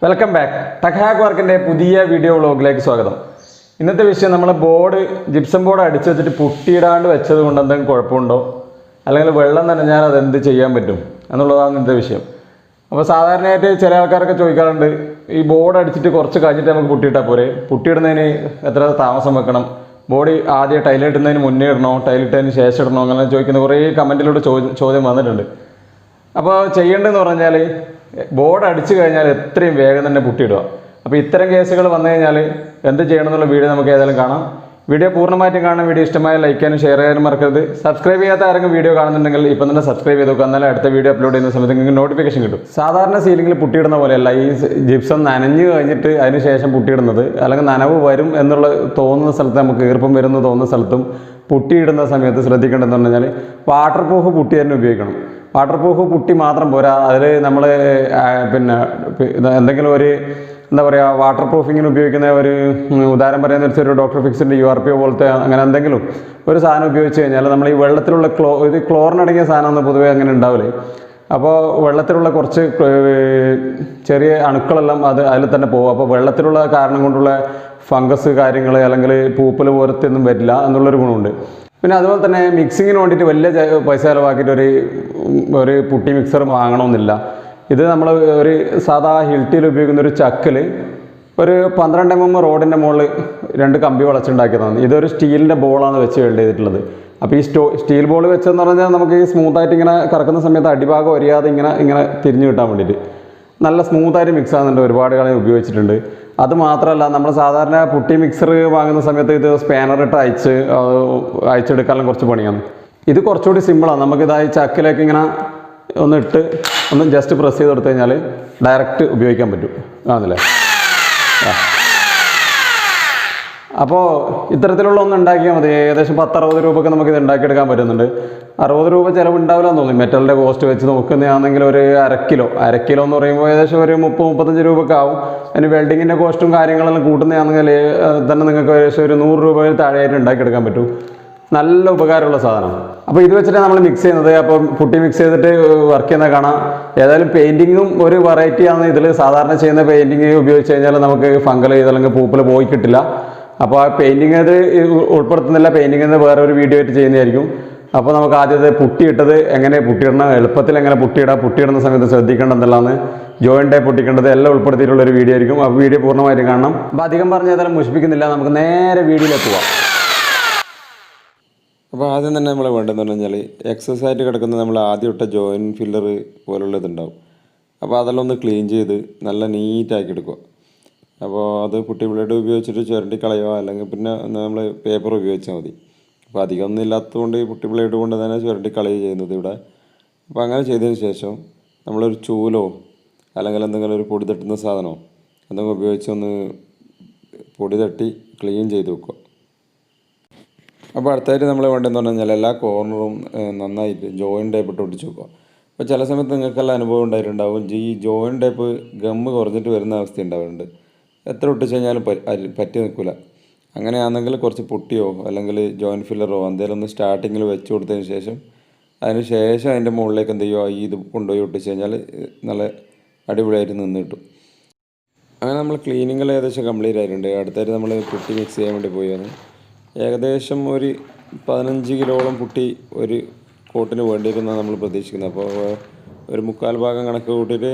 Welcome back. ടെക്ഹാക്വർക്കിൻ്റെ പുതിയ video വ്ളോഗിലേക്ക് സ്വാഗതം. ഇന്നത്തെ വിഷയം നമ്മൾ ബോർഡ് ജിപ്സം ബോർഡ് അടിച്ചു വെച്ചിട്ട് പുട്ടിയിടാണ്ട് വെച്ചത് കൊണ്ട് എന്തെങ്കിലും കുഴപ്പമുണ്ടോ, അല്ലെങ്കിൽ വെള്ളം നനഞ്ഞാൽ അതെന്ത് ചെയ്യാൻ പറ്റും എന്നുള്ളതാണ് ഇന്നത്തെ വിഷയം. അപ്പോൾ സാധാരണയായിട്ട് ചില ആൾക്കാരൊക്കെ ചോദിക്കാറുണ്ട്, ഈ ബോർഡ് അടിച്ചിട്ട് കുറച്ച് കഴിഞ്ഞിട്ട് നമുക്ക് പുട്ടിയിട്ടാൽ പോരെ, പുട്ടിയിടുന്നതിന് എത്ര താമസം വെക്കണം, ബോഡി ആദ്യം ടൈലിടുന്നതിന് മുന്നേ ഇടണോ, ടൈലിട്ടതിന് ശേഷം ഇടണോ, അങ്ങനെ ചോദിക്കുന്ന കുറേ കമൻറ്റിലൂടെ ചോദ്യം വന്നിട്ടുണ്ട്. അപ്പോൾ ചെയ്യേണ്ടതെന്ന് പറഞ്ഞാൽ ബോർഡ് അടിച്ചു കഴിഞ്ഞാൽ എത്രയും വേഗം തന്നെ പുട്ടിയിടുക. അപ്പോൾ ഇത്തരം കേസുകൾ വന്നു കഴിഞ്ഞാൽ എന്ത് ചെയ്യണം എന്നുള്ള വീഡിയോ നമുക്ക് ഏതായാലും കാണാം. വീഡിയോ പൂർണ്ണമായിട്ടും കാണാൻ വീഡിയോ ഇഷ്ടമായ ലൈക്ക് ചെയ്യാനും ഷെയർ ചെയ്യാനും മറക്കരുത്. സബ്സ്ക്രൈബ് ചെയ്യാത്ത ആരെങ്കിലും വീഡിയോ കാണുന്നുണ്ടെങ്കിൽ ഇപ്പം തന്നെ സബ്സ്ക്രൈബ് ചെയ്ത് നോക്കുക, എന്നാലും അടുത്ത വീഡിയോ അപ്ലോഡ് ചെയ്യുന്ന സമയത്ത് നിങ്ങൾക്ക് നോട്ടിഫിക്കേഷൻ കിട്ടും. സാധാരണ സീലിംഗിൽ പുട്ടിയിടുന്ന പോലെയല്ല ഈ ജിപ്സം നനഞ്ഞു കഴിഞ്ഞിട്ട് അതിന് ശേഷം പുട്ടിയിടുന്നത്, അല്ലെങ്കിൽ നനവ് വരും എന്നുള്ള തോന്നുന്ന സ്ഥലത്ത്, നമുക്ക് ഈർപ്പം വരുന്ന തോന്നുന്ന സ്ഥലത്തും പുട്ടിയിടുന്ന സമയത്ത് ശ്രദ്ധിക്കേണ്ടതെന്ന് പറഞ്ഞാൽ വാട്ടർ പ്രൂഫ് പുട്ടി തന്നെ ഉപയോഗിക്കണം. വാട്ടർ പ്രൂഫ് പുട്ടി മാത്രം പോരാ, അതിൽ നമ്മൾ പിന്നെ എന്തെങ്കിലും ഒരു എന്താ പറയുക, വാട്ടർ പ്രൂഫിങ്ങിന് ഉപയോഗിക്കുന്ന ഒരു ഉദാഹരണം പറയുന്ന വെച്ചൊരു ഡോക്ടർ ഫിക്സിൻ്റെ URPO പോലത്തെ അങ്ങനെ എന്തെങ്കിലും ഒരു സാധനം ഉപയോഗിച്ച് കഴിഞ്ഞാൽ നമ്മൾ ഈ വെള്ളത്തിലുള്ള ഇത് ക്ലോറിനടങ്ങിയ സാധനമൊന്നും പൊതുവേ അങ്ങനെ ഉണ്ടാവില്ലേ. അപ്പോൾ വെള്ളത്തിലുള്ള കുറച്ച് ചെറിയ അണുക്കളെല്ലാം അതിൽ തന്നെ പോകും. അപ്പോൾ വെള്ളത്തിലുള്ള കാരണം കൊണ്ടുള്ള ഫംഗസ് കാര്യങ്ങൾ അല്ലെങ്കിൽ പൂപ്പൽ പോലത്തെയൊന്നും വരില്ല എന്നുള്ളൊരു ഗുണമുണ്ട്. പിന്നെ അതുപോലെ തന്നെ മിക്സിങ്ങിന് വേണ്ടിയിട്ട് വലിയ പൈസ ചിലവാക്കിയിട്ട് ഒരു പുട്ടി മിക്സർ വാങ്ങണമെന്നില്ല. ഇത് നമ്മൾ ഒരു സാധാ ഹിൽട്ടിയിൽ ഉപയോഗിക്കുന്ന ഒരു ചക്കിൽ ഒരു 12 mm റോഡിൻ്റെ മുകളിൽ 2 കമ്പി വളച്ചുണ്ടാക്കിയതാണ്. ഇതൊരു സ്റ്റീലിൻ്റെ ബോളാണ് വെച്ച് വെൽഡ് ചെയ്തിട്ടുള്ളത്. അപ്പോൾ ഈ സ്റ്റീൽ ബോൾ വെച്ചെന്ന് പറഞ്ഞാൽ നമുക്ക് ഈ സ്മൂത്തായിട്ട് ഇങ്ങനെ കറക്കുന്ന സമയത്ത് അടിഭാഗം ഒരിയാതെ ഇങ്ങനെ തിരിഞ്ഞു കിട്ടാൻ വേണ്ടിയിട്ട് നല്ല സ്മൂത്തായിട്ട് മിക്സ് ആകുന്നുണ്ട്. ഒരുപാട് കാലം ഉപയോഗിച്ചിട്ടുണ്ട്. അത് മാത്രമല്ല, നമ്മൾ സാധാരണ പുട്ടി മിക്സർ വാങ്ങുന്ന സമയത്ത് ഇത് സ്പാനറിട്ട് അയച്ചെടുക്കാനും കുറച്ച് പണിയാണ്. ഇത് കുറച്ചുകൂടി സിമ്പിളാണ്. നമുക്കിതായി ചക്കിലേക്ക് ഇങ്ങനെ ഒന്ന് ജസ്റ്റ് പ്രസ് ചെയ്ത് കൊടുത്തു കഴിഞ്ഞാൽ ഡയറക്റ്റ് ഉപയോഗിക്കാൻ പറ്റും. കാണുന്നില്ലേ? അപ്പോൾ ഇത്തരത്തിലുള്ള ഒന്ന് ഉണ്ടാക്കിയാൽ മതി. ഏകദേശം 10-60 രൂപയ്ക്ക് നമുക്കിത് ഉണ്ടാക്കിയെടുക്കാൻ പറ്റുന്നുണ്ട്. 60 രൂപ ചിലവ് ഉണ്ടാവില്ലെന്ന് തോന്നി. മെറ്റലിൻ്റെ കോസ്റ്റ് വെച്ച് നോക്കുന്നതാണെങ്കിൽ ഒരു അര കിലോ എന്ന് പറയുമ്പോൾ ഏകദേശം ഒരു 30-35 രൂപയ്ക്ക് ആവും. അതിന് വെൽഡിങ്ങിൻ്റെ കോസ്റ്റും കാര്യങ്ങളെല്ലാം കൂട്ടുന്നതാണെങ്കിൽ തന്നെ നിങ്ങൾക്ക് ഏകദേശം ഒരു 100 രൂപയിൽ താഴെയായിട്ട് ഉണ്ടാക്കിയെടുക്കാൻ പറ്റും. നല്ല ഉപകാരമുള്ള സാധനം. അപ്പോൾ ഇത് വെച്ചിട്ടാണ് നമ്മൾ മിക്സ് ചെയ്യുന്നത്. അപ്പോൾ പുട്ടി മിക്സ് ചെയ്തിട്ട് വർക്ക് ചെയ്യുന്നത് കാണാം. ഏതായാലും പെയിൻറ്റിങ്ങും ഒരു വെറൈറ്റിയാണ്. ഇതിൽ സാധാരണ ചെയ്യുന്ന പെയിൻറ്റിങ് ഉപയോഗിച്ച് കഴിഞ്ഞാൽ നമുക്ക് ഫംഗൽ അല്ലെങ്കിൽ പൂപ്പൽ പോയി കിട്ടില്ല. അപ്പോൾ ആ പെയിൻറ്റിങ് അത് ഉൾപ്പെടുത്തുന്നില്ല. പെയിൻറ്റിങ്ങിന് വേറെ ഒരു വീഡിയോ ആയിട്ട് ചെയ്യുന്നതായിരിക്കും. അപ്പോൾ നമുക്ക് ആദ്യത്തെ പുട്ടിയിട്ടത് എങ്ങനെ പുട്ടിയിടണം, എളുപ്പത്തിൽ എങ്ങനെ പുട്ടിയിടുന്ന സമയത്ത് ശ്രദ്ധിക്കേണ്ടത് എന്തെല്ലാമാണ്, ജോയിൻ്റ് പൊട്ടിക്കേണ്ടത് എല്ലാം ഉൾപ്പെടുത്തിയിട്ടുള്ള ഒരു വീഡിയോ ആയിരിക്കും. അപ്പോൾ വീഡിയോ പൂർണ്ണമായിട്ട് കാണണം. അപ്പോൾ അധികം പറഞ്ഞ് ഏതായാലും മുഷിപ്പിക്കുന്നില്ല, നമുക്ക് നേരെ വീഡിയോയിലേക്ക് പോവാം. അപ്പോൾ ആദ്യം തന്നെ നമ്മൾ വേണ്ടതെന്ന് പറഞ്ഞാൽ എക്സസ് ആയിട്ട് കിടക്കുന്ന നമ്മൾ ആദ്യം ഇട്ട ജോയിൻറ്റ് ഫില്ലർ പോലുള്ളതുണ്ടാവും. അപ്പോൾ അതെല്ലാം ഒന്ന് ക്ലീൻ ചെയ്ത് നല്ല നീറ്റാക്കി എടുക്കുക. അപ്പോൾ അത് പുട്ടി ബ്ലേഡ് ഉപയോഗിച്ചിട്ട് ചുരണ്ടി കളയുക, അല്ലെങ്കിൽ പിന്നെ നമ്മൾ പേപ്പർ ഉപയോഗിച്ചാൽ മതി. അപ്പോൾ അധികം ഒന്നും ഇല്ലാത്തതുകൊണ്ട് ഈ പുട്ടി ബ്ലേഡ് കൊണ്ട് തന്നെ ചുരണ്ടി കളയുക ചെയ്യുന്നത് ഇവിടെ. അപ്പോൾ അങ്ങനെ ചെയ്തതിന് ശേഷം നമ്മളൊരു ചൂലോ അല്ലെങ്കിൽ എന്തെങ്കിലും ഒരു പൊടി തട്ടുന്ന സാധനമോ എന്തെങ്കിലും ഉപയോഗിച്ച് ഒന്ന് പൊടി തട്ടി ക്ലീൻ ചെയ്ത് വെക്കുക. അപ്പോൾ അടുത്തായിട്ട് നമ്മൾ വേണ്ടതെന്ന് പറഞ്ഞു കഴിഞ്ഞാൽ എല്ലാ കോർണറും നന്നായിട്ട് ജോയിൻ്റ് ടേപ്പ് ഇട്ട് ഒട്ടിച്ച് വെക്കുക. അപ്പോൾ ചില സമയത്ത് നിങ്ങൾക്കെല്ലാം അനുഭവം ഉണ്ടായിട്ടുണ്ടാവും, ഈ ജോയിൻ്റ് ടേപ്പ് ഗമ്മ് കുറഞ്ഞിട്ട് വരുന്ന അവസ്ഥ ഉണ്ടാവുന്നുണ്ട്. എത്ര ഒട്ടിച്ച് കഴിഞ്ഞാലും പറ്റി നിൽക്കില്ല. അങ്ങനെയാണെങ്കിൽ കുറച്ച് പുട്ടിയോ അല്ലെങ്കിൽ ജോയിൻറ്റ് ഫില്ലറോ എന്തെങ്കിലും ഒന്ന് സ്റ്റാർട്ടിങ്ങിൽ വെച്ച് കൊടുത്തതിന് ശേഷം അതിൻ്റെ മുകളിലേക്ക് എന്ത് ചെയ്യുക, ഇത് കൊണ്ടുപോയി ഒട്ടിച്ച് കഴിഞ്ഞാൽ നല്ല അടിപൊളിയായിട്ട് നിന്ന് കിട്ടും. അങ്ങനെ നമ്മൾ ക്ലീനിങ്ങിൽ ഏകദേശം കംപ്ലീറ്റ് ആയിട്ടുണ്ട്. അടുത്തായിട്ട് നമ്മൾ പുട്ടി മിക്സ് ചെയ്യാൻ വേണ്ടി പോയാണ്. ഏകദേശം ഒരു 15 കിലോളം പുട്ടി ഒരു കോട്ടിന് വേണ്ടിയിരുന്നാണ് നമ്മൾ പ്രതീക്ഷിക്കുന്നത്. അപ്പോൾ ഒരു 3/4 ഭാഗം കണക്ക് കൂട്ടിയിട്ട്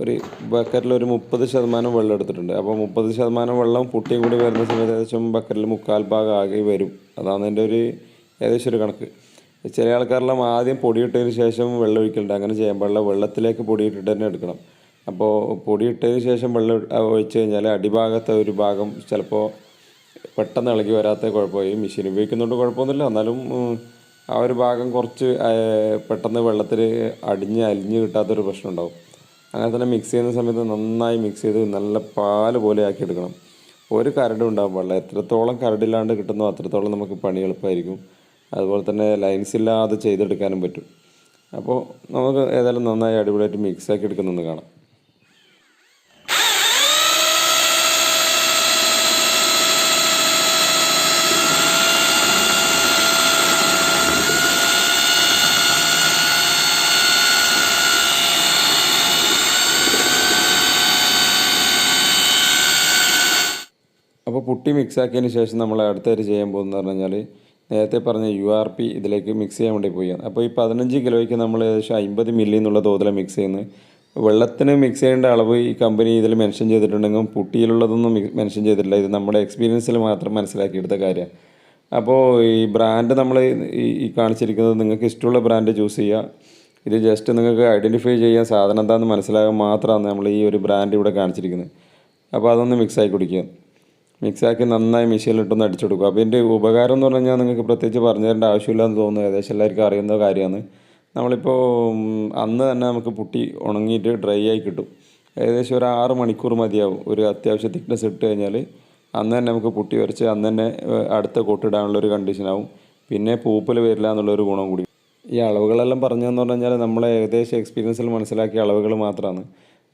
ഒരു ബക്കറ്റിൽ ഒരു 30% വെള്ളം എടുത്തിട്ടുണ്ട്. അപ്പോൾ 30% വെള്ളം പുട്ടിയും കൂടി വരുന്ന സമയത്ത് ഏകദേശം ബക്കറ്റിൽ 3/4 ഭാഗം ആകെ വരും. അതാണ് എൻ്റെ ഒരു ഏകദേശം ഒരു കണക്ക്. ചില ആൾക്കാരെല്ലാം ആദ്യം പൊടിയിട്ടതിന് ശേഷം വെള്ളം ഒഴിക്കലുണ്ട്. അങ്ങനെ ചെയ്യാൻ പാടില്ല. വെള്ളത്തിലേക്ക് പൊടിയിട്ടിട്ട് തന്നെ എടുക്കണം. അപ്പോൾ പൊടിയിട്ടതിന് ശേഷം വെള്ളം ഒഴിച്ച് കഴിഞ്ഞാൽ അടിഭാഗത്തെ ഒരു ഭാഗം ചിലപ്പോൾ പെട്ടെന്ന് ഇളകി വരാത്ത കുഴപ്പമായി. മെഷീൻ ഉപയോഗിക്കുന്നതുകൊണ്ട് കുഴപ്പമൊന്നുമില്ല, എന്നാലും ആ ഒരു ഭാഗം കുറച്ച് പെട്ടെന്ന് വെള്ളത്തിൽ അലിഞ്ഞ് കിട്ടാത്തൊരു പ്രശ്നം ഉണ്ടാവും. അങ്ങനെ തന്നെ മിക്സ് ചെയ്യുന്ന സമയത്ത് നന്നായി മിക്സ് ചെയ്ത് നല്ല പാല് പോലെ ആക്കി എടുക്കണം. ഒരു കരടും ഉണ്ടാകാൻ പാടില്ല. എത്രത്തോളം കരടില്ലാണ്ട് കിട്ടുന്നോ അത്രത്തോളം നമുക്ക് പണി എളുപ്പമായിരിക്കും. അതുപോലെ തന്നെ ലൈൻസ് ഇല്ലാതെ ചെയ്തെടുക്കാനും പറ്റും. അപ്പോൾ നമുക്ക് ഏതായാലും നന്നായി അടിപൊളിയായിട്ട് മിക്സാക്കി എടുക്കുന്നതെന്ന് കാണാം. അപ്പോൾ പുട്ടി മിക്സ് ആക്കിയതിന് ശേഷം നമ്മൾ അടുത്തായിട്ട് ചെയ്യാൻ പോകുന്നത് പറഞ്ഞു കഴിഞ്ഞാൽ നേരത്തെ പറഞ്ഞ URP ഇതിലേക്ക് മിക്സ് ചെയ്യാൻ വേണ്ടി പോയി. അപ്പോൾ ഈ 15 കിലോയ്ക്ക് നമ്മൾ ഏകദേശം 50 മില്ലി എന്നുള്ള തോതിലാണ് മിക്സ് ചെയ്യുന്നത്. വെള്ളത്തിന് മിക്സ് ചെയ്യേണ്ട അളവ് ഈ കമ്പനി ഇതിൽ മെൻഷൻ ചെയ്തിട്ടുണ്ടെങ്കിലും പുട്ടിയിലുള്ളതൊന്നും മെൻഷൻ ചെയ്തിട്ടില്ല. ഇത് നമ്മുടെ എക്സ്പീരിയൻസിൽ മാത്രം മനസ്സിലാക്കിയെടുത്ത കാര്യമാണ്. അപ്പോൾ ഈ ബ്രാൻഡ് നമ്മൾ ഈ കാണിച്ചിരിക്കുന്നത് നിങ്ങൾക്ക് ഇഷ്ടമുള്ള ബ്രാൻഡ് ചൂസ് ചെയ്യുക. ഇത് ജസ്റ്റ് നിങ്ങൾക്ക് ഐഡൻറ്റിഫൈ ചെയ്യാൻ സാധനം എന്താണെന്ന് മനസ്സിലാകാൻ മാത്രമാണ് നമ്മൾ ഈ ഒരു ബ്രാൻഡ് ഇവിടെ കാണിച്ചിരിക്കുന്നത്. അപ്പോൾ അതൊന്ന് മിക്സാക്കി കുടിക്കുക. മിക്സാക്കി നന്നായി മെഷീനിലിട്ടൊന്ന് അടിച്ചു കൊടുക്കുക. അപ്പോൾ ഇതിൻ്റെ ഉപകാരം എന്ന് പറഞ്ഞു കഴിഞ്ഞാൽ നിങ്ങൾക്ക് പ്രത്യേകിച്ച് പറഞ്ഞു തരേണ്ട ആവശ്യമില്ലെന്ന് തോന്നുന്നു. ഏകദേശം എല്ലാവർക്കും അറിയുന്ന കാര്യമാണ്. നമ്മളിപ്പോൾ അന്ന് തന്നെ നമുക്ക് പുട്ടി ഉണങ്ങിയിട്ട് ഡ്രൈ ആയി കിട്ടും. ഏകദേശം ഒരു 6 മണിക്കൂർ മതിയാവും. ഒരു അത്യാവശ്യം തിക്നെസ് ഇട്ട് കഴിഞ്ഞാൽ അന്ന് തന്നെ നമുക്ക് പുട്ടി വരച്ച് അന്ന് തന്നെ അടുത്ത കോട്ടിടാനുള്ളൊരു കണ്ടീഷനാവും. പിന്നെ പൂപ്പൽ വരില്ല എന്നുള്ളൊരു ഗുണം കൂടി. ഈ അളവുകളെല്ലാം പറഞ്ഞതെന്ന് പറഞ്ഞു കഴിഞ്ഞാൽ നമ്മളെ ഏകദേശം എക്സ്പീരിയൻസിൽ മനസ്സിലാക്കിയ അളവുകൾ മാത്രമാണ്.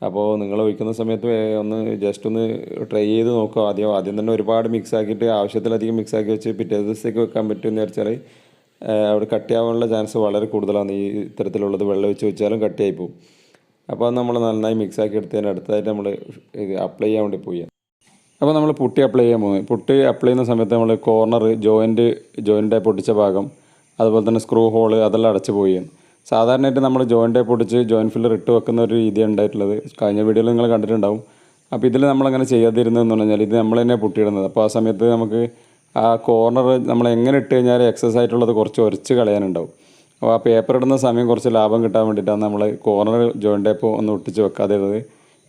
അപ്പോൾ നിങ്ങൾ ഒഴിക്കുന്ന സമയത്ത് ഒന്ന് ജസ്റ്റ് ഒന്ന് ട്രൈ ചെയ്ത് നോക്കുക. ആദ്യം തന്നെ ഒരുപാട് മിക്സ് ആക്കിയിട്ട് ആവശ്യത്തിലധികം മിക്സ് ആക്കി വെച്ച് പിറ്റേ ദിവസത്തേക്ക് വെക്കാൻ പറ്റുമെന്ന് വിചാരിച്ചാൽ അവിടെ കട്ടിയാവാനുള്ള ചാൻസ് വളരെ കൂടുതലാണ്. ഈ ഇത്തരത്തിലുള്ളത് വെള്ളം ഒഴിച്ച് വെച്ചാലും കട്ടിയായി പോകും. അപ്പോൾ അത് നമ്മൾ നന്നായി മിക്സ് ആക്കി എടുത്തതിന് അടുത്തായിട്ട് നമ്മൾ ഇത് അപ്ലൈ ചെയ്യാൻ വേണ്ടി പോയി. അപ്പോൾ നമ്മൾ പുട്ടി അപ്ലൈ ചെയ്യാൻ പോകുന്നത്. പുട്ടി അപ്ലൈ ചെയ്യുന്ന സമയത്ത് നമ്മൾ കോർണർ ജോയിൻ്റായി പൊട്ടിച്ച ഭാഗം, അതുപോലെ തന്നെ സ്ക്രൂ ഹോള് അതെല്ലാം അടച്ച് പോയി. സാധാരണയായിട്ട് നമ്മൾ ജോയിൻ്റായി പൊട്ടിച്ച് ജോയിൻറ്റ് ഫില്ലർ ഇട്ട് വെക്കുന്ന ഒരു രീതിയാണ് ഉണ്ടായിട്ടുള്ളത്. കഴിഞ്ഞ വീഡിയോയിൽ നിങ്ങൾ കണ്ടിട്ടുണ്ടാവും. അപ്പോൾ ഇതിൽ നമ്മളങ്ങനെ ചെയ്യാതിരുന്നതെന്ന് പറഞ്ഞാൽ ഇത് നമ്മൾ തന്നെ പുട്ടിയിടുന്നത്. അപ്പോൾ ആ സമയത്ത് നമുക്ക് ആ കോർണർ നമ്മൾ എങ്ങനെ ഇട്ട് കഴിഞ്ഞാൽ എക്സസ് ആയിട്ടുള്ളത് കുറച്ച് ഉരച്ച് കളയാനുണ്ടാവും. അപ്പോൾ ആ പേപ്പർ ഇടുന്ന സമയം കുറച്ച് ലാഭം കിട്ടാൻ വേണ്ടിയിട്ടാണ് നമ്മൾ കോർണർ ജോയിൻ്റായി ഒന്ന് ഒട്ടിച്ച് വെക്കാതിരുന്നത്.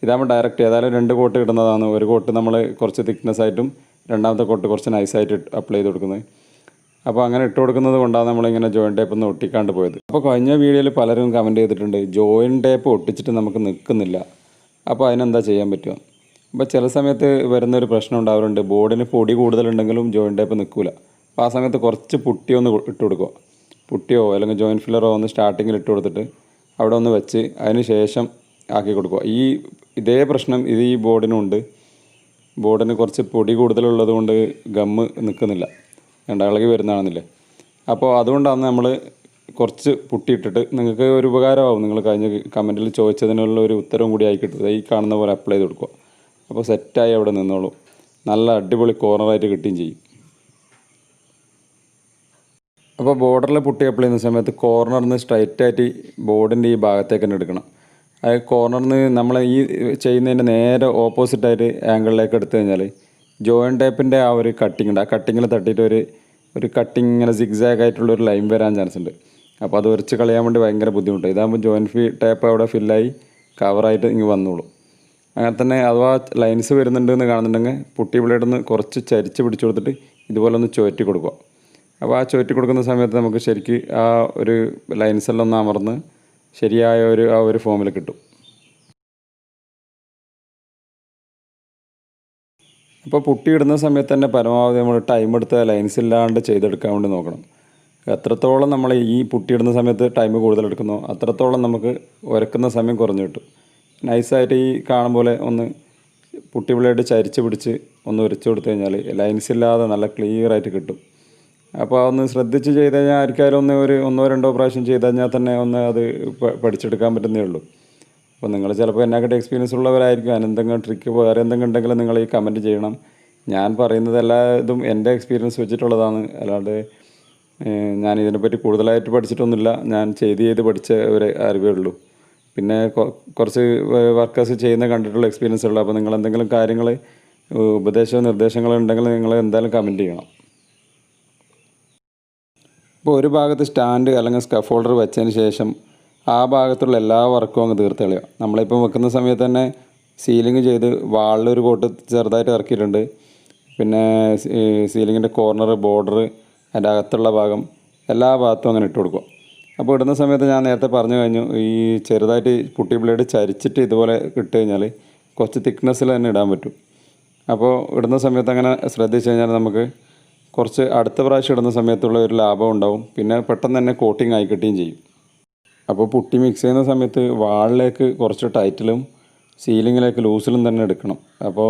ഇതാകുമ്പോൾ ഡയറക്റ്റ് ഏതായാലും 2 കോട്ട് ഇടുന്നതാണ്. ഒരു കോട്ട് നമ്മൾ കുറച്ച് തിക്നെസ് ആയിട്ടും രണ്ടാമത്തെ കോട്ട് കുറച്ച് നൈസായിട്ട് അപ്ലൈ ചെയ്ത് കൊടുക്കുന്നത്. അപ്പോൾ അങ്ങനെ ഇട്ട് കൊടുക്കുന്നത് കൊണ്ടാണ് നമ്മളിങ്ങനെ ജോയിൻ്റ് ടേപ്പ് ഒന്ന് ഒട്ടിക്കാണ്ട് പോയത്. അപ്പോൾ കഴിഞ്ഞ വീഡിയോയിൽ പലരും കമൻറ്റ് ചെയ്തിട്ടുണ്ട് ജോയിൻ്റ് ടേപ്പ് ഒട്ടിച്ചിട്ട് നമുക്ക് നിൽക്കുന്നില്ല. അപ്പോൾ അതിനെന്താ ചെയ്യാൻ പറ്റുമോ? അപ്പോൾ ചില സമയത്ത് വരുന്നൊരു പ്രശ്നം ഉണ്ടാവാറുണ്ട്. ബോർഡിന് പൊടി കൂടുതലുണ്ടെങ്കിലും ജോയിൻ്റ് ടേപ്പ് നിൽക്കില്ല. അപ്പോൾ ആ സമയത്ത് കുറച്ച് പുട്ടി ഒന്ന് ഇട്ട് കൊടുക്കുക. പുട്ടിയോ അല്ലെങ്കിൽ ജോയിൻറ്റ് ഫില്ലറോ ഒന്ന് സ്റ്റാർട്ടിങ്ങിൽ ഇട്ട് കൊടുത്തിട്ട് അവിടെ ഒന്ന് വെച്ച് അതിന് ശേഷം ആക്കി കൊടുക്കുക. ഇതേ പ്രശ്നം ഈ ബോർഡിനുണ്ട്. ബോർഡിന് കുറച്ച് പൊടി കൂടുതലുള്ളത് കൊണ്ട് ഗമ്മ് നിൽക്കുന്നില്ല, ഇളകി വരുന്നതാണെന്നില്ലേ. അപ്പോൾ അതുകൊണ്ടാണ് നമ്മൾ കുറച്ച് പുട്ടിയിട്ടിട്ട് നിങ്ങൾക്ക് ഒരു ഉപകാരമാവും. നിങ്ങൾ കഴിഞ്ഞ കമൻറ്റിൽ ചോദിച്ചതിനുള്ള ഒരു ഉത്തരവും കൂടി ആയി കിട്ടുന്നത്. ഈ കാണുന്ന പോലെ അപ്ലൈ ചെയ്ത് കൊടുക്കുക. അപ്പോൾ സെറ്റായി അവിടെ നിന്നോളൂ. നല്ല അടിപൊളി കോർണറായിട്ട് കിട്ടുകയും ചെയ്യും. അപ്പോൾ ബോർഡറിൽ പുട്ടി അപ്ലൈ ചെയ്യുന്ന സമയത്ത് കോർണറിൽ നിന്ന് സ്ട്രൈറ്റായിട്ട് ബോർഡിൻ്റെ ഈ ഭാഗത്തേക്ക് തന്നെ എടുക്കണം. അത് കോർണറിൽ നിന്ന് നമ്മൾ ഈ ചെയ്യുന്നതിൻ്റെ നേരെ ഓപ്പോസിറ്റായിട്ട് ആംഗിളിലേക്ക് എടുത്തു കഴിഞ്ഞാൽ ജോയിൻ്റ് ടേപ്പിൻ്റെ ആ ഒരു കട്ടിങ് ഉണ്ട്. ആ കട്ടിങ്ങിൽ തട്ടിയിട്ട് ഒരു കട്ടിങ് ഇങ്ങനെ സിഗ്സാഗ് ആയിട്ടുള്ളൊരു ലൈൻ വരാൻ ചാൻസ് ഉണ്ട്. അപ്പോൾ അത് ഉരച്ച് കളയാൻ വേണ്ടി ഭയങ്കര ബുദ്ധിമുട്ട്. ഇതാകുമ്പോൾ ജോയിൻറ്റ് ടേപ്പ് അവിടെ ഫില്ലായി കവറായിട്ട് ഇങ്ങ് വന്നോളും. അങ്ങനെ തന്നെ അഥവാ ലൈൻസ് വരുന്നുണ്ട് എന്ന് കാണുന്നുണ്ടെങ്കിൽ പുട്ടി ബ്ലേഡിൽ നിന്ന് കുറച്ച് ചരിച്ച് പിടിച്ചു കൊടുത്തിട്ട് ഇതുപോലെ ഒന്ന് ചുവറ്റി കൊടുക്കുക. അപ്പോൾ ആ ചുവറ്റി കൊടുക്കുന്ന സമയത്ത് നമുക്ക് ശരിക്ക് ആ ഒരു ലൈൻസ് എല്ലാം ഒന്ന് അമർന്ന് ശരിയായ ആ ഒരു ഫോമിൽ കിട്ടും. അപ്പോൾ പുട്ടി ഇടുന്ന സമയത്ത് തന്നെ പരമാവധി നമ്മൾ ടൈം എടുത്ത് ലൈൻസ് ഇല്ലാണ്ട് ചെയ്തെടുക്കാൻ വേണ്ടി നോക്കണം. എത്രത്തോളം നമ്മൾ ഈ പുട്ടി ഇടുന്ന സമയത്ത് ടൈം കൂടുതലെടുക്കുന്നോ അത്രത്തോളം നമുക്ക് ഉരക്കുന്ന സമയം കുറഞ്ഞു കിട്ടും. നൈസായിട്ട് ഈ കാണും പോലെ ഒന്ന് പുട്ടി ബ്ലേഡ് ചരിച്ച് പിടിച്ച് ഒന്ന് ഉരച്ച് കൊടുത്തു കഴിഞ്ഞാൽ ലൈൻസ് ഇല്ലാതെ നല്ല ക്ലിയറായിട്ട് കിട്ടും. അപ്പോൾ അതൊന്ന് ശ്രദ്ധിച്ച് ചെയ്ത് കഴിഞ്ഞാൽ ആർക്കാരും ഒന്നോ രണ്ടോ പ്രാവശ്യം ചെയ്ത് കഴിഞ്ഞാൽ തന്നെ ഒന്ന് അത് പഠിച്ചെടുക്കാൻ പറ്റുന്നേ ഉള്ളൂ. അപ്പോൾ നിങ്ങൾ ചിലപ്പോൾ എന്നെക്കാട്ട് എക്സ്പീരിയൻസ് ഉള്ളവരായിരിക്കും. അതിനെന്തെങ്കിലും ട്രിക്ക് വേറെ എന്തെങ്കിലും ഉണ്ടെങ്കിൽ നിങ്ങൾ ഈ കമൻറ്റ് ചെയ്യണം. ഞാൻ പറയുന്നത് എല്ലാ ഇതും എൻ്റെ എക്സ്പീരിയൻസ് വെച്ചിട്ടുള്ളതാണ്. അല്ലാണ്ട് ഞാൻ ഇതിനെപ്പറ്റി കൂടുതലായിട്ട് പഠിച്ചിട്ടൊന്നുമില്ല. ഞാൻ ചെയ്ത് പഠിച്ച ഒരു അറിവേ ഉള്ളൂ. പിന്നെ കുറച്ച് വർക്കേഴ്സ് ചെയ്യുന്ന കണ്ടിട്ടുള്ള എക്സ്പീരിയൻസ് ഉള്ളൂ. അപ്പോൾ നിങ്ങൾ എന്തെങ്കിലും കാര്യങ്ങൾ ഉപദേശമോ നിർദ്ദേശങ്ങളോ ഉണ്ടെങ്കിൽ നിങ്ങൾ എന്തായാലും കമൻറ്റ് ചെയ്യണം. ഇപ്പോൾ ഒരു ഭാഗത്ത് സ്റ്റാൻഡ് അല്ലെങ്കിൽ സ്കഫോൾഡർ വെച്ചതിന് ശേഷം ആ ഭാഗത്തുള്ള എല്ലാ വർക്കും അങ്ങ് തീർത്ത് കളയുക. നമ്മളിപ്പോൾ വെക്കുന്ന സമയത്ത് തന്നെ സീലിംഗ് ചെയ്ത് വാളിലൊരു കോട്ട് ചെറുതായിട്ട് ഇറക്കിയിട്ടുണ്ട്. പിന്നെ സീലിങ്ങിൻ്റെ കോർണർ, ബോർഡർ, അതിൻ്റെ അകത്തുള്ള ഭാഗം എല്ലാ ഭാഗത്തും അങ്ങനെ ഇട്ട് കൊടുക്കുക. അപ്പോൾ ഇടുന്ന സമയത്ത് ഞാൻ നേരത്തെ പറഞ്ഞു കഴിഞ്ഞു, ഈ ചെറുതായിട്ട് പുട്ടി ബ്ലേഡ് ചരിച്ചിട്ട് ഇതുപോലെ ഇട്ട് കഴിഞ്ഞാൽ കുറച്ച് തിക്നെസ്സിൽ തന്നെ ഇടാൻ പറ്റും. അപ്പോൾ ഇടുന്ന സമയത്ത് അങ്ങനെ ശ്രദ്ധിച്ച് കഴിഞ്ഞാൽ നമുക്ക് കുറച്ച് അടുത്ത പ്രാവശ്യം ഇടുന്ന സമയത്തുള്ള ഒരു ലാഭം ഉണ്ടാവും. പിന്നെ പെട്ടെന്ന് തന്നെ കോട്ടിങ് ആയി കിട്ടുകയും ചെയ്യും. അപ്പോൾ പുട്ടി മിക്സ് ചെയ്യുന്ന സമയത്ത് വാളിലേക്ക് കുറച്ച് ടൈറ്റിലും സീലിങ്ങിലേക്ക് ലൂസിലും തന്നെ എടുക്കണം. അപ്പോൾ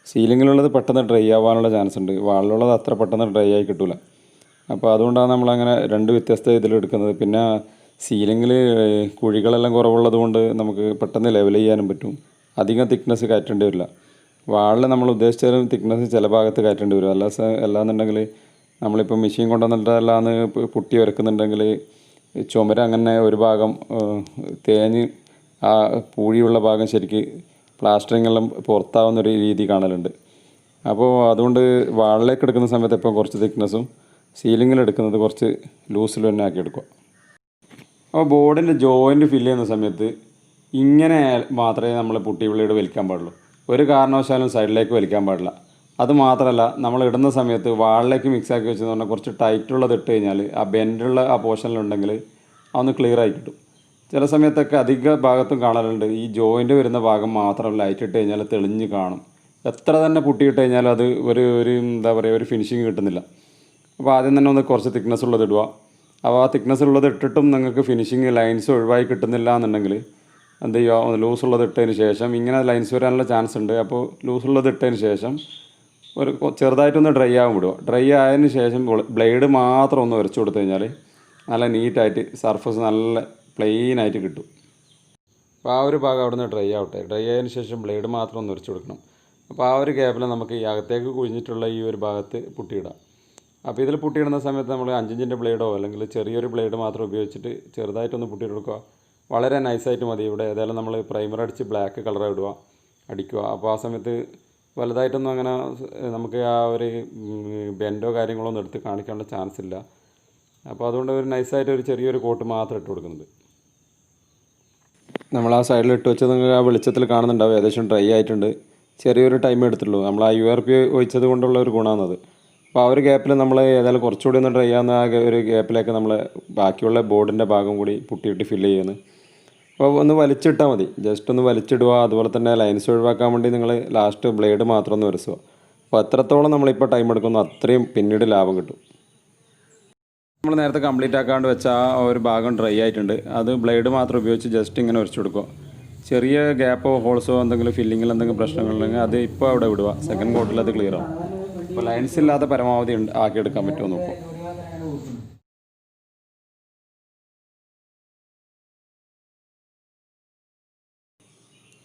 സീലിങ്ങിലുള്ളത് പെട്ടെന്ന് ഡ്രൈ ആവാനുള്ള ചാൻസ് ഉണ്ട്. വാളിലുള്ളത് അത്ര പെട്ടെന്ന് ഡ്രൈ ആയി കിട്ടില്ല. അപ്പോൾ അതുകൊണ്ടാണ് നമ്മളങ്ങനെ 2 വ്യത്യസ്ത ഇതിലെടുക്കുന്നത്. പിന്നെ സീലിങ്ങിൽ കുഴികളെല്ലാം കുറവുള്ളത് കൊണ്ട് നമുക്ക് പെട്ടെന്ന് ലെവൽ ചെയ്യാനും പറ്റും. അധികം തിക്നെസ് കയറ്റേണ്ടി വരില്ല. വാളിൽ നമ്മൾ ഉദ്ദേശിച്ചാലും തിക്നെസ് ചില ഭാഗത്ത് കയറ്റേണ്ടി വരും. അല്ലാന്നുണ്ടെങ്കിൽ നമ്മളിപ്പോൾ മെഷീൻ കൊണ്ടുവന്നിട്ടല്ലാന്ന് പുട്ടി വരക്കുന്നുണ്ടെങ്കിൽ ചുമര് അങ്ങനെ ഒരു ഭാഗം തേഞ്ഞ് ആ പൂഴിയുള്ള ഭാഗം ശരിക്ക് പ്ലാസ്റ്ററിങ് എല്ലാം പുറത്താവുന്നൊരു രീതി കാണലുണ്ട്. അപ്പോൾ അതുകൊണ്ട് വാളിലേക്ക് എടുക്കുന്ന സമയത്ത് ഇപ്പോൾ കുറച്ച് തിക്നെസ്സും സീലിങ്ങിൽ എടുക്കുന്നത് കുറച്ച് ലൂസിൽ തന്നെ ആക്കി എടുക്കുക. അപ്പോൾ ബോർഡിൻ്റെ ജോയിൻറ്റ് ഫില്ല് ചെയ്യുന്ന സമയത്ത് ഇങ്ങനെ മാത്രമേ നമ്മൾ പുട്ടി ബ്ലേഡ് വലിക്കാൻ പാടുള്ളൂ. ഒരു കാരണവശാലും സൈഡിലേക്ക് വലിക്കാൻ പാടില്ല. അത് മാത്രമല്ല, നമ്മൾ ഇടുന്ന സമയത്ത് വാളിലേക്ക് മിക്സ് ആക്കി വെച്ചെന്ന് പറഞ്ഞാൽ കുറച്ച് ടൈറ്റുള്ളത് ഇട്ട് കഴിഞ്ഞാൽ ആ ബെൻഡുള്ള ആ പോർഷനിലുണ്ടെങ്കിൽ അതൊന്ന് ക്ലിയർ ആയി കിട്ടും. ചില സമയത്തൊക്കെ അധിക ഭാഗത്തും കാണലുണ്ട് ഈ ജോയിൻ്റ് വരുന്ന ഭാഗം മാത്രം ലൈറ്റ് ഇട്ട് കഴിഞ്ഞാൽ തെളിഞ്ഞ് കാണും. എത്ര തന്നെ പുട്ടിയിട്ട് കഴിഞ്ഞാലും അത് ഒരു എന്താ പറയുക, ഒരു ഫിനിഷിങ് കിട്ടുന്നില്ല. അപ്പോൾ ആദ്യം തന്നെ ഒന്ന് കുറച്ച് തിക്നെസ് ഉള്ളത് ഇടുക. അപ്പോൾ ആ തിക്നെസ് ഉള്ളത് ഇട്ടിട്ടും നിങ്ങൾക്ക് ഫിനിഷിങ് ലൈൻസ് ഒഴിവായി കിട്ടുന്നില്ല എന്നുണ്ടെങ്കിൽ എന്ത് ചെയ്യുക, ലൂസുള്ളത് ഇട്ടതിന് ശേഷം ഇങ്ങനെ ലൈൻസ് വരാനുള്ള ചാൻസ് ഉണ്ട്. അപ്പോൾ ലൂസുള്ളത് ഇട്ടതിന് ശേഷം ഒരു ചെറുതായിട്ടൊന്ന് ഡ്രൈ ആകാൻ വിടുക. ഡ്രൈ ആയതിന് ശേഷം ബ്ലേഡ് മാത്രം ഒന്ന് ഉരച്ചു കൊടുത്തു കഴിഞ്ഞാൽ നല്ല നീറ്റായിട്ട് സർഫസ് നല്ല പ്ലെയിനായിട്ട് കിട്ടും. അപ്പോൾ ആ ഒരു ഭാഗം അവിടെ നിന്ന് ഡ്രൈ ആവട്ടെ. ഡ്രൈ ആയതിന് ശേഷം ബ്ലേഡ് മാത്രം ഒന്ന് ഉരച്ചു കൊടുക്കണം. അപ്പോൾ ആ ഒരു ഗ്യാപ്പിൽ നമുക്ക് ഈ അകത്തേക്ക് കുഴിഞ്ഞിട്ടുള്ള ഈ ഒരു ഭാഗത്ത് പുട്ടിയിടാം. അപ്പോൾ ഇതിൽ പുട്ടിയിടുന്ന സമയത്ത് നമ്മൾ 5 ഇഞ്ചിൻ്റെ ബ്ലേഡോ അല്ലെങ്കിൽ ചെറിയൊരു ബ്ലേഡ് മാത്രം ഉപയോഗിച്ചിട്ട് ചെറുതായിട്ടൊന്ന് പുട്ടിയിട്ടെടുക്കുക. വളരെ നൈസായിട്ട് മതി. ഇവിടെ ഏതായാലും നമ്മൾ പ്രൈമർ അടിച്ച് ബ്ലാക്ക് കളർ അടിക്കുക. അപ്പോൾ ആ സമയത്ത് വലുതായിട്ടൊന്നും അങ്ങനെ നമുക്ക് ആ ഒരു ബെൻഡോ കാര്യങ്ങളോ ഒന്നും എടുത്ത് കാണിക്കാനുള്ള ചാൻസ് ഇല്ല. അപ്പോൾ അതുകൊണ്ട് ഒരു നൈസായിട്ട് ഒരു ചെറിയൊരു കോട്ട് മാത്രം ഇട്ട് കൊടുക്കുന്നത്. നമ്മൾ ആ സൈഡിൽ ഇട്ട് വെച്ചത് നിങ്ങൾക്ക് ആ വെളിച്ചത്തിൽ കാണുന്നുണ്ടാവും ഏകദേശം ഡ്രൈ ആയിട്ടുണ്ട്. ചെറിയൊരു ടൈം എടുത്തുള്ളൂ. നമ്മൾ ആ URP ഒഴിച്ചത് കൊണ്ടുള്ള ഒരു ഗുണമാണത്. അപ്പോൾ ആ ഒരു ഗ്യാപ്പിൽ നമ്മൾ ഏതായാലും കുറച്ചുകൂടി ഒന്ന് ഡ്രൈ ആകുന്ന ആ ഒരു ഗ്യാപ്പിലേക്ക് നമ്മൾ ബാക്കിയുള്ള ബോർഡിൻ്റെ ഭാഗം കൂടി പുട്ടിയിട്ട് ഫില്ല് ചെയ്യുന്നത്. അപ്പോൾ ഒന്ന് വലിച്ചിട്ടാൽ മതി. ജസ്റ്റ് ഒന്ന് വലിച്ചിടുക. അതുപോലെ തന്നെ ലൈൻസ് ഒഴിവാക്കാൻ വേണ്ടി നിങ്ങൾ ലാസ്റ്റ് ബ്ലേഡ് മാത്രം ഒന്ന് വരസുക. അപ്പോൾ എത്രത്തോളം നമ്മളിപ്പോൾ ടൈം എടുക്കുന്നു അത്രയും പിന്നീട് ലാഭം കിട്ടും. നമ്മൾ നേരത്തെ കംപ്ലീറ്റ് ആക്കാണ്ട് വെച്ച ആ ഒരു ഭാഗം ഡ്രൈ ആയിട്ടുണ്ട്. അത് ബ്ലേഡ് മാത്രം ഉപയോഗിച്ച് ജസ്റ്റ് ഇങ്ങനെ ഉരച്ചു കൊടുക്കുക. ചെറിയ ഗ്യാപ്പോ ഹോൾസോ എന്തെങ്കിലും ഫില്ലിങ്ങിൽ എന്തെങ്കിലും പ്രശ്നങ്ങളുണ്ടെങ്കിൽ അത് ഇപ്പോൾ അവിടെ വിടുക. സെക്കൻഡ് കോട്ടിൽ അത് ക്ലിയർ ആവും. അപ്പോൾ ലൈൻസ് ഇല്ലാത്ത പരമാവധി ആക്കിയെടുക്കാൻ പറ്റുമോ നോക്കും.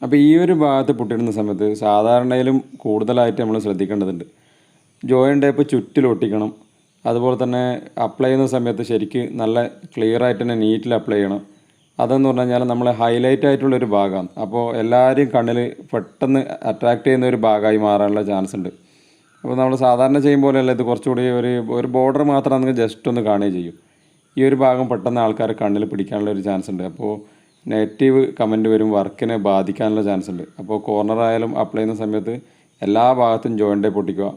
അപ്പോൾ ഈ ഒരു ഭാഗത്ത് പുട്ടിയിടുന്ന സമയത്ത് സാധാരണയിലും കൂടുതലായിട്ട് നമ്മൾ ശ്രദ്ധിക്കേണ്ടതുണ്ട്. ജോയിൻ ടേപ്പ് ചുറ്റിലൊട്ടിക്കണം. അതുപോലെ തന്നെ അപ്ലൈ ചെയ്യുന്ന സമയത്ത് ശരിക്ക് നല്ല ക്ലിയർ ആയിട്ട് തന്നെ നീറ്റിൽ അപ്ലൈ ചെയ്യണം. അതെന്ന് പറഞ്ഞു കഴിഞ്ഞാൽ നമ്മൾ ഹൈലൈറ്റ് ആയിട്ടുള്ളൊരു ഭാഗമാണ്. അപ്പോൾ എല്ലാവരെയും കണ്ണിൽ പെട്ടെന്ന് അട്രാക്റ്റ് ചെയ്യുന്ന ഒരു ഭാഗമായി മാറാനുള്ള ചാൻസ് ഉണ്ട്. അപ്പോൾ നമ്മൾ സാധാരണ ചെയ്യും പോലെയല്ല, ഇത് കുറച്ചുകൂടി ഒരു ബോർഡർ മാത്രമാണെങ്കിൽ ജസ്റ്റ് ഒന്ന് കാണുകയും ചെയ്യും. ഈ ഒരു ഭാഗം പെട്ടെന്ന് ആൾക്കാർ കണ്ണിൽ പിടിക്കാനുള്ള ഒരു ചാൻസ് ഉണ്ട്. അപ്പോൾ നെഗറ്റീവ് കമൻറ്റ് വരും, വർക്കിനെ ബാധിക്കാനുള്ള ചാൻസ് ഉണ്ട്. അപ്പോൾ കോർണർ ആയാലും അപ്ലൈ ചെയ്യുന്ന സമയത്ത് എല്ലാ ഭാഗത്തും ജോയിൻ്റ് ടേപ്പ് പൊട്ടിക്കുക.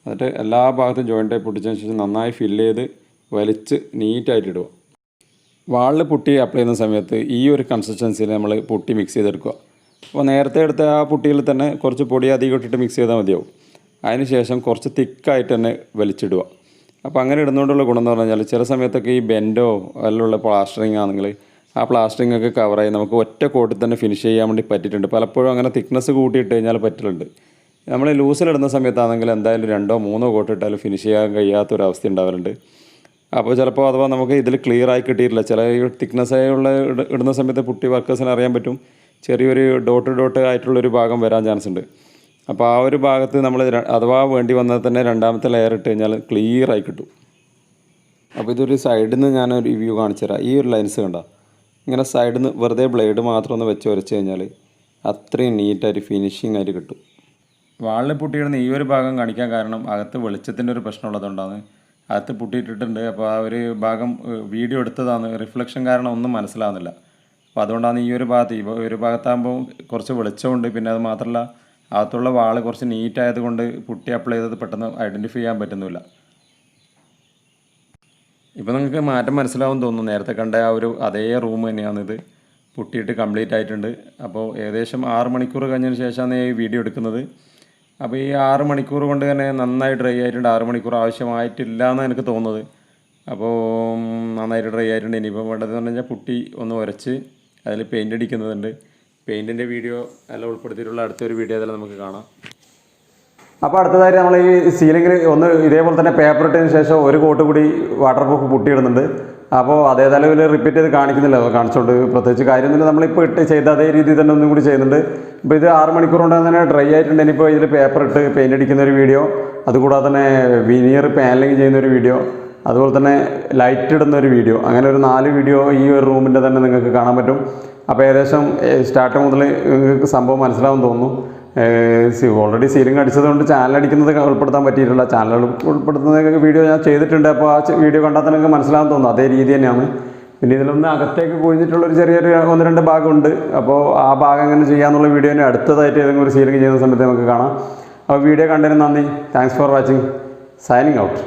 എന്നിട്ട് എല്ലാ ഭാഗത്തും ജോയിൻ്റ് ടേപ്പ് പൊട്ടിച്ചതിന് ശേഷം നന്നായി ഫില്ല് ചെയ്ത് വലിച്ച് നീറ്റായിട്ട് ഇടുക. വാളിൽ പുട്ടി അപ്ലൈ ചെയ്യുന്ന സമയത്ത് ഈ ഒരു കൺസിസ്റ്റൻസിയിൽ നമ്മൾ പുട്ടി മിക്സ് ചെയ്തെടുക്കുക. അപ്പോൾ നേരത്തെ എടുത്ത ആ പുട്ടിയിൽ തന്നെ കുറച്ച് പൊടി അധികം ഇട്ടിട്ട് മിക്സ് ചെയ്താൽ മതിയാവും. അതിന് ശേഷം കുറച്ച് തിക്കായിട്ട് തന്നെ വലിച്ചിടുക. അപ്പോൾ അങ്ങനെ ഇടുന്നതുകൊണ്ടുള്ള ഗുണം എന്ന് പറഞ്ഞാൽ ചില സമയത്തൊക്കെ ഈ ബെൻഡോ അതിലുള്ള പ്ലാസ്റ്ററിങ് ആണെങ്കിൽ ആ പ്ലാസ്റ്ററിങ് ഒക്കെ കവറായി നമുക്ക് ഒറ്റ കോട്ടിൽ തന്നെ ഫിനിഷ് ചെയ്യാൻ വേണ്ടി പറ്റിയിട്ടുണ്ട്. പലപ്പോഴും അങ്ങനെ തിക്നെസ് കൂട്ടിയിട്ട് കഴിഞ്ഞാൽ പറ്റലുണ്ട്. നമ്മൾ ലൂസിലിടുന്ന സമയത്താണെങ്കിൽ എന്തായാലും 2 or 3 കോട്ട് ഇട്ടാലും ഫിനിഷ് ചെയ്യാൻ കഴിയാത്തൊരവസ്ഥ ഉണ്ടാവലുണ്ട്. അപ്പോൾ ചിലപ്പോൾ അഥവാ നമുക്ക് ഇതിൽ ക്ലിയർ ആയി കിട്ടിയിട്ടില്ല. ചില തിക്നെസ് ആയുള്ള ഇടുന്ന സമയത്ത് പുട്ടി വർക്കേഴ്സിന് അറിയാൻ പറ്റും ചെറിയൊരു ഡോട്ട് ആയിട്ടുള്ളൊരു ഭാഗം വരാൻ ചാൻസ് ഉണ്ട്. അപ്പോൾ ആ ഒരു ഭാഗത്ത് നമ്മൾ അഥവാ വേണ്ടി വന്നാൽ തന്നെ രണ്ടാമത്തെ ലെയർ ഇട്ട് കഴിഞ്ഞാൽ ക്ലിയർ ആയി കിട്ടും. അപ്പോൾ ഇതൊരു സൈഡിൽ നിന്ന് ഞാനൊരു വ്യൂ കാണിച്ചു തരാം. ഈ ഒരു ലൈൻസ് കണ്ട ഇങ്ങനെ സൈഡിൽ നിന്ന് വെറുതെ ബ്ലേഡ് മാത്രം ഒന്ന് വെച്ച് വരച്ച് കഴിഞ്ഞാൽ അത്രയും നീറ്റായിട്ട് ഫിനിഷിംഗ് ആയിട്ട് കിട്ടും. വാളിൽ പുട്ടിയിടുന്ന ഈ ഒരു ഭാഗം കാണിക്കാൻ കാരണം അകത്ത് വെളിച്ചത്തിൻ്റെ ഒരു പ്രശ്നം ഉള്ളതുകൊണ്ടാണ്. അകത്ത് പുട്ടിയിട്ടിട്ടുണ്ട്. അപ്പോൾ ആ ഒരു ഭാഗം വീഡിയോ എടുത്തതാണ്, റിഫ്ലക്ഷൻ കാരണം ഒന്നും മനസ്സിലാവുന്നില്ല. അപ്പോൾ അതുകൊണ്ടാണ് ഈ ഒരു ഭാഗത്താകുമ്പോൾ കുറച്ച് വെളിച്ചമുണ്ട്. പിന്നെ അത് മാത്രമല്ല അകത്തുള്ള വാൾ കുറച്ച് നീറ്റായത് കൊണ്ട് പുട്ടി അപ്ലൈ ചെയ്തത് പെട്ടെന്ന് ഐഡൻറ്റിഫൈ ചെയ്യാൻ പറ്റുന്നില്ല. ഇപ്പോൾ നിങ്ങൾക്ക് മാറ്റം മനസ്സിലാവും തോന്നുന്നു. നേരത്തെ കണ്ട ആ ഒരു അതേ റൂം തന്നെയാണിത്. പുട്ടിയിട്ട് കംപ്ലീറ്റ് ആയിട്ടുണ്ട്. അപ്പോൾ ഏകദേശം 6 മണിക്കൂർ കഴിഞ്ഞതിന് ശേഷമാണ് ഈ വീഡിയോ എടുക്കുന്നത്. അപ്പോൾ ഈ 6 മണിക്കൂർ കൊണ്ട് തന്നെ നന്നായി ഡ്രൈ ആയിട്ടുണ്ട്. 6 മണിക്കൂർ ആവശ്യമായിട്ടില്ല എന്നാണ് എനിക്ക് തോന്നുന്നത്. അപ്പോൾ നന്നായിട്ട് ഡ്രൈ ആയിട്ടുണ്ട്. ഇനിയിപ്പോൾ വേണ്ടതെന്ന് പറഞ്ഞു കഴിഞ്ഞാൽ പുട്ടി ഒന്ന് ഉരച്ച് അതിൽ പെയിൻ്റ് അടിക്കുന്നതുണ്ട്. പെയിൻറ്റിൻ്റെ വീഡിയോ എല്ലാം ഉൾപ്പെടുത്തിയിട്ടുള്ള അടുത്തൊരു വീഡിയോ അതെല്ലാം നമുക്ക് കാണാം. അപ്പോൾ അടുത്തതായിട്ട് നമ്മൾ ഈ സീലിങ്ങിൽ ഒന്ന് ഇതേപോലെ തന്നെ പേപ്പർ ഇട്ടതിന് ശേഷം ഒരു കോട്ട് കൂടി വാട്ടർ പ്രൂഫ് പുട്ടിയിടുന്നുണ്ട്. അപ്പോൾ അതേതായാലും ഇവർ റിപ്പീറ്റ് ചെയ്ത് കാണിക്കുന്നില്ല, കാണിച്ചുകൊണ്ട് പ്രത്യേകിച്ച് കാര്യമൊന്നുമില്ല. നമ്മളിപ്പോൾ ചെയ്ത അതേ രീതിയിൽ തന്നെ ഒന്നും കൂടി ചെയ്യുന്നുണ്ട്. ഇപ്പോൾ ഇത് 6 മണിക്കൂർ കൊണ്ട് തന്നെ ഡ്രൈ ആയിട്ടുണ്ട്. ഇനിയിപ്പോൾ ഇതിൽ പേപ്പർ ഇട്ട് പെയിൻ്റ് അടിക്കുന്ന ഒരു വീഡിയോ, അതുകൂടാതെ തന്നെ വിനിയർ പാനലിങ് ചെയ്യുന്ന ഒരു വീഡിയോ, അതുപോലെ തന്നെ ലൈറ്റ് ഇടുന്ന ഒരു വീഡിയോ, അങ്ങനെ ഒരു 4 വീഡിയോ ഈ ഒരു റൂമിൻ്റെ തന്നെ നിങ്ങൾക്ക് കാണാൻ പറ്റും. അപ്പോൾ ഏകദേശം സ്റ്റാർട്ട് മുതൽ നിങ്ങൾക്ക് സംഭവം മനസ്സിലാവും തോന്നുന്നു. ഓൾറെഡി സീലിംഗ് അടിച്ചതുകൊണ്ട് ചാനൽ അടിക്കുന്നത് ഉൾപ്പെടുത്താൻ പറ്റിയിട്ടില്ല. ചാനൽ ഉൾപ്പെടുത്തുന്ന വീഡിയോ ഞാൻ ചെയ്തിട്ടുണ്ട്. അപ്പോൾ ആ വീഡിയോ കണ്ടാൽ തന്നെ നിങ്ങൾക്ക് മനസ്സിലാവാൻ തോന്നുന്നു, അതേ രീതി തന്നെയാണ്. പിന്നെ ഇതിലൊന്ന് അകത്തേക്ക് കുഴിഞ്ഞിട്ടുള്ളൊരു ചെറിയൊരു 1-2 ഭാഗമുണ്ട്. അപ്പോൾ ആ ഭാഗം എങ്ങനെ ചെയ്യാമെന്നുള്ള വീഡിയോനെ അടുത്തതായിട്ട് ഏതെങ്കിലും ഒരു സീലിംഗ് ചെയ്യുന്ന സമയത്ത് നമുക്ക് കാണാം. അപ്പോൾ വീഡിയോ കണ്ടതിന് നന്ദി. Thanks for watching. Signing out.